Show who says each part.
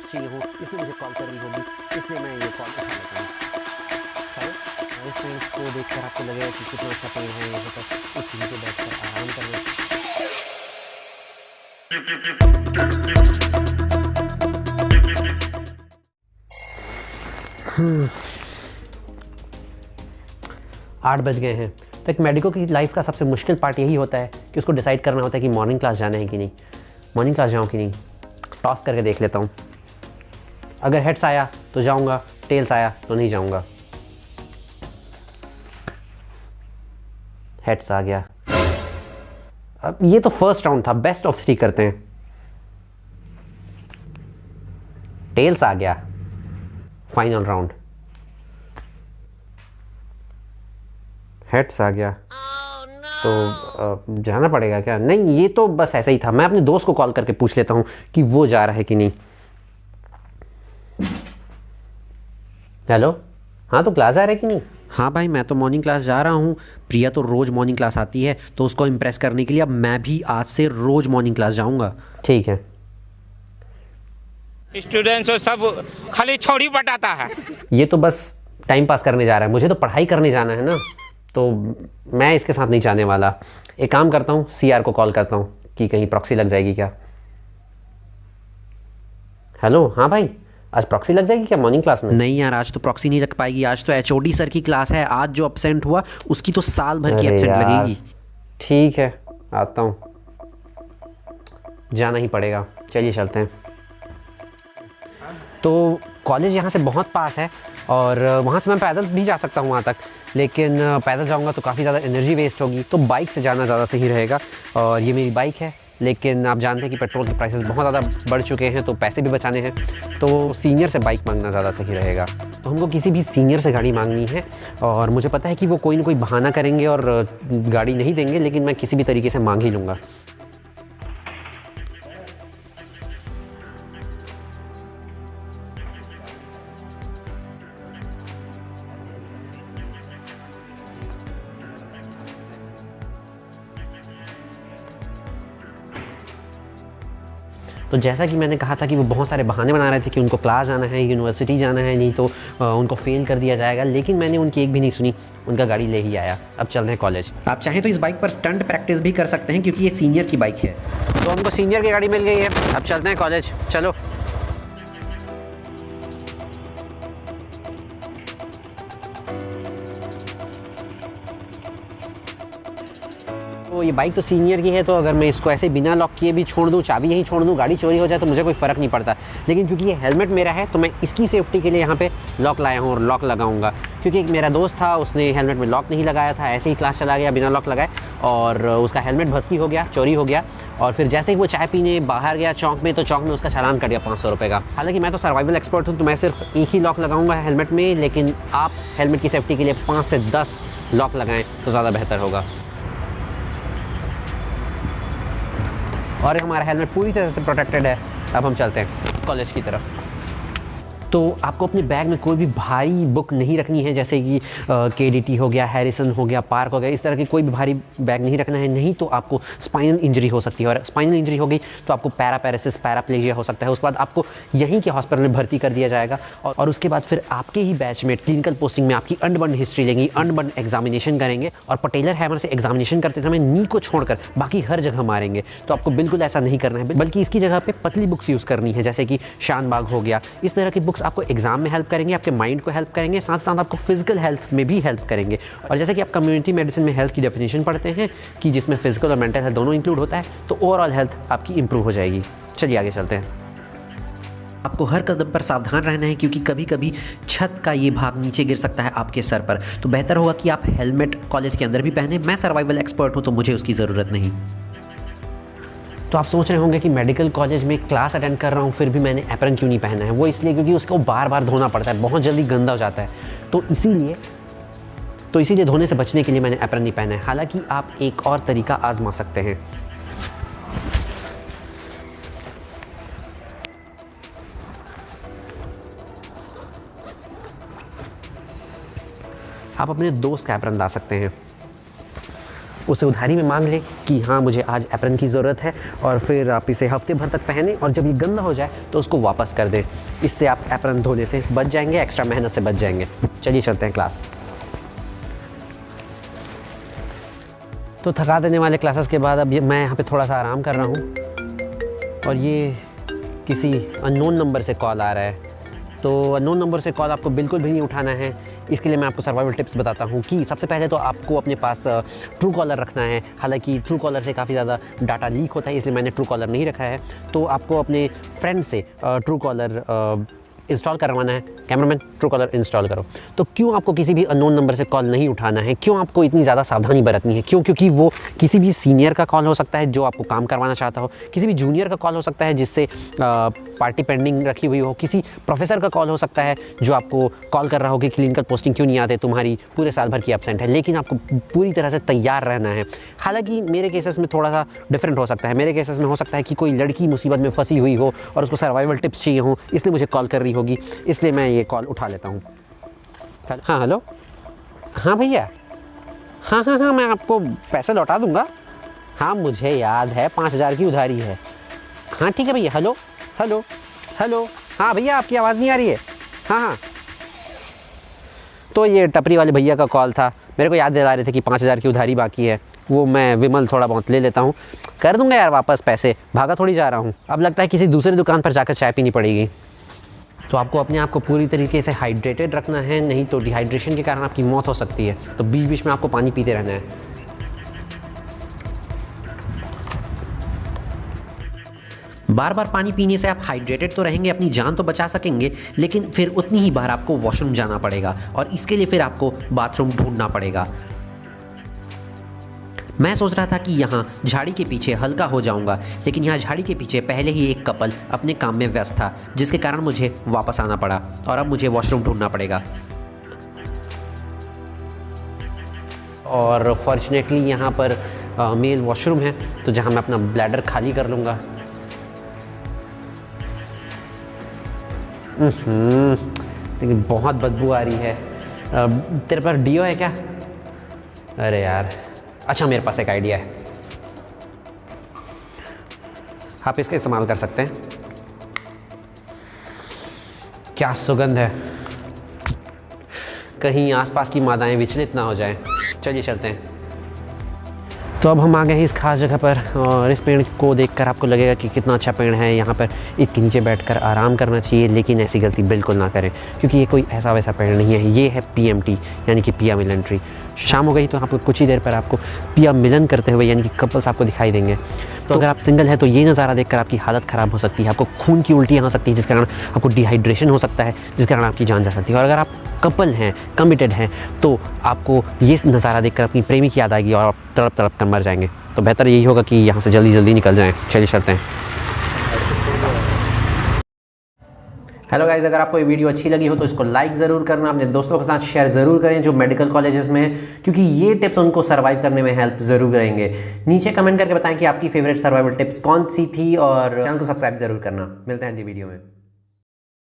Speaker 1: चाहिए हो, इसलिए मुझे कॉल करनी होगी, इसलिए मैं ये कॉल उठा लेता हूँ। शायद इस पेड़ को देखकर आपको लगेगा कि कितना अच्छा पेड़ है, यहाँ पर इस पे बैठकर आराम करना। हम्म, 8 बज गए हैं। तो एक मेडिको की लाइफ का सबसे मुश्किल पार्ट यही होता है कि उसको डिसाइड करना होता है कि मॉर्निंग क्लास जाना है कि नहीं, मॉर्निंग क्लास जाऊँ कि नहीं। टॉस करके देख लेता हूँ, अगर हेड्स आया तो जाऊँगा, टेल्स आया तो नहीं जाऊँगा। हेड्स आ गया। अब ये तो फर्स्ट राउंड था, बेस्ट ऑफ 3 करते हैं। टेल्स आ गया, फाइनल राउंड। हेड्स आ गया तो जाना पड़ेगा क्या? नहीं, ये तो बस ऐसा ही था। मैं अपने दोस्त को कॉल करके पूछ लेता हूँ कि वो जा रहा है कि नहीं। हेलो, हाँ तो क्लास जा रहा है कि नहीं? हाँ भाई, मैं तो मॉर्निंग क्लास जा रहा हूँ। प्रिया तो रोज़ मॉर्निंग क्लास आती है, तो उसको इम्प्रेस करने के लिए अब मैं भी आज से रोज़ मॉर्निंग क्लास जाऊँगा। ठीक है।
Speaker 2: स्टूडेंट्स सब खाली छौड़ी बटाता है।
Speaker 1: ये तो बस टाइम पास करने जा रहा है, मुझे तो पढ़ाई करने जाना है ना, तो मैं इसके साथ नहीं जाने वाला। एक काम करता हूँ, सीआर को कॉल करता हूँ कि कहीं प्रॉक्सी लग जाएगी क्या। हेलो, हाँ भाई, आज प्रॉक्सी लग जाएगी क्या मॉर्निंग क्लास में? नहीं यार, आज तो प्रॉक्सी नहीं लग पाएगी। आज तो एचओडी सर की क्लास है। आज जो एब्सेंट हुआ उसकी तो साल भर की एब्सेंट लगेगी। ठीक है, आता हूँ, जाना ही पड़ेगा। चलिए चलते हैं। तो कॉलेज यहाँ से बहुत पास है और वहाँ से मैं पैदल भी जा सकता हूँ वहाँ तक, लेकिन पैदल जाऊँगा तो काफ़ी ज़्यादा एनर्जी वेस्ट होगी, तो बाइक से जाना ज़्यादा सही रहेगा। और ये मेरी बाइक है, लेकिन आप जानते हैं कि पेट्रोल के प्राइसेस बहुत ज़्यादा बढ़ चुके हैं, तो पैसे भी बचाने हैं, तो सीनियर से बाइक मांगना ज़्यादा सही रहेगा। तो हमको किसी भी सीनियर से गाड़ी मांगनी है और मुझे पता है कि वो कोई ना कोई बहाना करेंगे और गाड़ी नहीं देंगे, लेकिन मैं किसी भी तरीके से मांग ही लूँगा। तो जैसा कि मैंने कहा था कि वो बहुत सारे बहाने बना रहे थे कि उनको क्लास जाना है, यूनिवर्सिटी जाना है, नहीं तो उनको फेल कर दिया जाएगा, लेकिन मैंने उनकी एक भी नहीं सुनी। उनका गाड़ी ले ही आया। अब चल रहे हैं कॉलेज। आप चाहें तो इस बाइक पर स्टंट प्रैक्टिस भी कर सकते हैं, क्योंकि ये सीनियर की बाइक है। तो हमको सीनियर की गाड़ी मिल गई है, अब चलते हैं कॉलेज। चलो। तो ये बाइक तो सीनियर की है, तो अगर मैं इसको ऐसे बिना लॉक किए भी छोड़ दूँ, चाबी यहीं छोड़ दूँ, गाड़ी चोरी हो जाए तो मुझे कोई फ़र्क नहीं पड़ता। लेकिन क्योंकि ये हेलमेट मेरा है, तो मैं इसकी सेफ्टी के लिए यहाँ पे लॉक लाया हूँ और लॉक लगाऊंगा। क्योंकि एक मेरा दोस्त था, उसने हेलमेट में लॉक नहीं लगाया था, ऐसे ही क्लास चला गया बिना लॉक लगाए और उसका हेलमेट भस्की हो गया, चोरी हो गया। और फिर जैसे ही वो चाय पीने बाहर गया चौक में, तो चौक में उसका चालान कट गया 500 रुपये का। हालांकि मैं तो सर्वाइवल एक्सपर्ट हूँ, तो मैं सिर्फ एक ही लॉक लगाऊंगा हेलमेट में, लेकिन आप हेलमेट की सेफ्टी के लिए 5 से 10 लॉक लगाएं तो ज़्यादा बेहतर होगा। और हमारा हेलमेट पूरी तरह से प्रोटेक्टेड है। अब हम चलते हैं कॉलेज की तरफ। तो आपको अपने बैग में कोई भी भारी बुक नहीं रखनी है, जैसे कि केडीटी हो गया, हैरिसन हो गया, पार्क हो गया, इस तरह की कोई भी भारी बैग नहीं रखना है, नहीं तो आपको स्पाइनल इंजरी हो सकती है। और स्पाइनल इंजरी हो गई तो आपको पैरापेरेसिस, पैराप्लेजिया हो सकता है। उसके बाद आपको यहीं के हॉस्पिटल में भर्ती कर दिया जाएगा और उसके बाद फिर आपके ही बैचमेट क्लिनिकल पोस्टिंग में आपकी अनबन हिस्ट्री लेंगी, अनबन एग्जामिनेशन करेंगे और पटेलर हैमर से एग्जामिनेशन करते समय नी को छोड़कर बाकी हर जगह मारेंगे। तो आपको बिल्कुल ऐसा नहीं करना है, बल्कि इसकी जगह पे पतली बुक्स यूज़ करनी है, जैसे कि शानबाग हो गया। इस तरह की बुक्स आपको एग्जाम में हेल्प करेंगे, आपके माइंड को हेल्प करेंगे, साथ साथ आपको फिजिकल हेल्थ में भी हेल्प करेंगे। और जैसे कि आप कम्युनिटी मेडिसिन में हेल्थ की डेफिनेशन पढ़ते हैं कि जिसमें फिजिकल और मेंटल हेल्थ दोनों इंक्लूड होता है, तो ओवरऑल हेल्थ आपकी इंप्रूव हो जाएगी। चलिए आगे चलते हैं। आपको हर कदम पर सावधान रहना है, क्योंकि कभी कभी छत का ये भाग नीचे गिर सकता है आपके सर पर। तो बेहतर होगा कि आप हेलमेट कॉलेज के अंदर भी पहने। मैं सर्वाइवल एक्सपर्ट हूँ, तो मुझे उसकी ज़रूरत नहीं। तो आप सोच रहे होंगे कि मेडिकल कॉलेज में क्लास अटेंड कर रहा हूँ, फिर भी मैंने एप्रन क्यों नहीं पहना है। वो इसलिए क्योंकि उसको बार बार धोना पड़ता है, बहुत जल्दी गंदा हो जाता है। तो इसीलिए धोने से बचने के लिए मैंने एप्रन नहीं पहना है। हालांकि आप एक और तरीका आजमा सकते हैं। आप अपने दोस्त का एप्रन ला सकते हैं। उससे उधारी में मांग लें कि हाँ मुझे आज एप्रन की ज़रूरत है, और फिर आप इसे हफ्ते भर तक पहने और जब ये गंदा हो जाए तो उसको वापस कर दें। इससे आप एप्रन धोने से बच जाएंगे, एक्स्ट्रा मेहनत से बच जाएंगे। चलिए चलते हैं क्लास। तो थका देने वाले क्लासेस के बाद अब मैं यहाँ पे थोड़ा सा आराम कर रहा हूँ, और ये किसी अननोन नंबर से कॉल आ रहा है। तो अननोन नंबर से कॉल आपको बिल्कुल भी नहीं उठाना है। इसके लिए मैं आपको सर्वाइवल टिप्स बताता हूँ कि सबसे पहले तो आपको अपने पास ट्रू कॉलर रखना है। हालांकि ट्रू कॉलर से काफ़ी ज़्यादा डाटा लीक होता है, इसलिए मैंने ट्रू कॉलर नहीं रखा है। तो आपको अपने फ्रेंड से ट्रू कॉलर इंस्टॉल करवाना है। कैमरामैन ट्रू कॉलर इंस्टॉल करो। तो क्यों आपको किसी भी अननोन नंबर से कॉल नहीं उठाना है, क्यों आपको इतनी ज़्यादा सावधानी बरतनी है? क्योंकि वो किसी भी सीनियर का कॉल हो सकता है जो आपको काम करवाना चाहता हो, किसी भी जूनियर का कॉल हो सकता है जिससे पार्टी पेंडिंग रखी हुई हो, किसी प्रोफेसर का कॉल हो सकता है जो आपको कॉल कर रहा हो कि क्लिनिकल पोस्टिंग क्यों नहीं आते, तुम्हारी पूरे साल भर की एब्सेंट है। लेकिन आपको पूरी तरह से तैयार रहना है। हालांकि मेरे केसेस में थोड़ा सा डिफरेंट हो सकता है। मेरे केसेस में हो सकता है कि कोई लड़की मुसीबत में फंसी हुई हो और उसको सर्वाइवल टिप्स चाहिए हो, इसलिए मुझे कॉल कर रही होगी, इसलिए मैं ये कॉल उठा लेता हूँ। हाँ हेलो, हाँ भैया, हाँ हाँ हाँ मैं आपको पैसे लौटा दूँगा। हाँ मुझे याद है 5,000 की उधारी है। हाँ ठीक है भैया। हेलो हेलो हेलो, हाँ भैया आपकी आवाज़ नहीं आ रही है। हाँ हाँ। तो ये टपरी वाले भैया का कॉल था, मेरे को याद दिला रहे थे कि 5,000 की उधारी बाकी है। वो मैं विमल थोड़ा बहुत ले लेता हूँ, कर दूँगा यार वापस पैसे, भागा थोड़ी जा रहा हूँ। अब लगता है किसी दूसरी दुकान पर जाकर चाय पीनी पड़ेगी। तो आपको अपने आप को पूरी तरीके से हाइड्रेटेड रखना है, नहीं तो डिहाइड्रेशन के कारण आपकी मौत हो सकती है। तो बीच बीच में आपको पानी पीते रहना है। बार बार पानी पीने से आप हाइड्रेटेड तो रहेंगे, अपनी जान तो बचा सकेंगे, लेकिन फिर उतनी ही बार आपको वॉशरूम जाना पड़ेगा, और इसके लिए फिर आपको बाथरूम ढूंढना पड़ेगा। मैं सोच रहा था कि यहाँ झाड़ी के पीछे हल्का हो जाऊंगा, लेकिन यहाँ झाड़ी के पीछे पहले ही एक कपल अपने काम में व्यस्त था, जिसके कारण मुझे वापस आना पड़ा और अब मुझे वॉशरूम ढूंढना पड़ेगा। और फॉर्चुनेटली यहाँ पर मेल वॉशरूम है, तो जहाँ मैं अपना ब्लैडर खाली कर लूँगा। लेकिन बहुत बदबू आ रही है। तेरे पास डीओ है क्या? अरे यार, अच्छा मेरे पास एक आइडिया है, आप इसका इस्तेमाल कर सकते हैं। क्या सुगंध है, कहीं आसपास की मादाएं विचलित ना हो जाएं। चलिए चलते हैं। तो अब हम आ गए हैं इस खास जगह पर, और इस पेड़ को देखकर आपको लगेगा कि कितना अच्छा पेड़ है। यहाँ पर इसके नीचे बैठकर आराम करना चाहिए, लेकिन ऐसी गलती बिल्कुल ना करें, क्योंकि ये कोई ऐसा वैसा पेड़ नहीं है। ये है PMT यानी कि पिया मिलन ट्री। शाम हो गई तो आपको कुछ ही देर पर आपको पिया मिलन करते हुए यानी कि कपल्स आपको दिखाई देंगे। तो अगर आप सिंगल है तो ये नज़ारा देखकर आपकी हालत ख़राब हो सकती है, आपको खून की उल्टी आ सकती है, जिस कारण आपको डिहाइड्रेशन हो सकता है, जिस कारण आपकी जान जा सकती है। और अगर आप कपल हैं, कमिटेड हैं, तो आपको ये नज़ारा देखकर अपनी प्रेमी की याद आएगी और आप तड़प तड़प कर मर जाएंगे। तो बेहतर यही होगा कि यहाँ से जल्दी जल्दी निकल जाएँ। चलिए चलते हैं। हेलो गाइस, अगर आपको ये वीडियो अच्छी लगी हो तो इसको लाइक ज़रूर करना, अपने दोस्तों के साथ शेयर ज़रूर करें जो मेडिकल कॉलेजेस में हैं, क्योंकि ये टिप्स उनको सर्वाइव करने में हेल्प ज़रूर करेंगे। नीचे कमेंट करके बताएं कि आपकी फेवरेट सर्वाइवल टिप्स कौन सी थी, और चैनल को सब्सक्राइब ज़रूर करना। मिलते हैं अगली वीडियो में।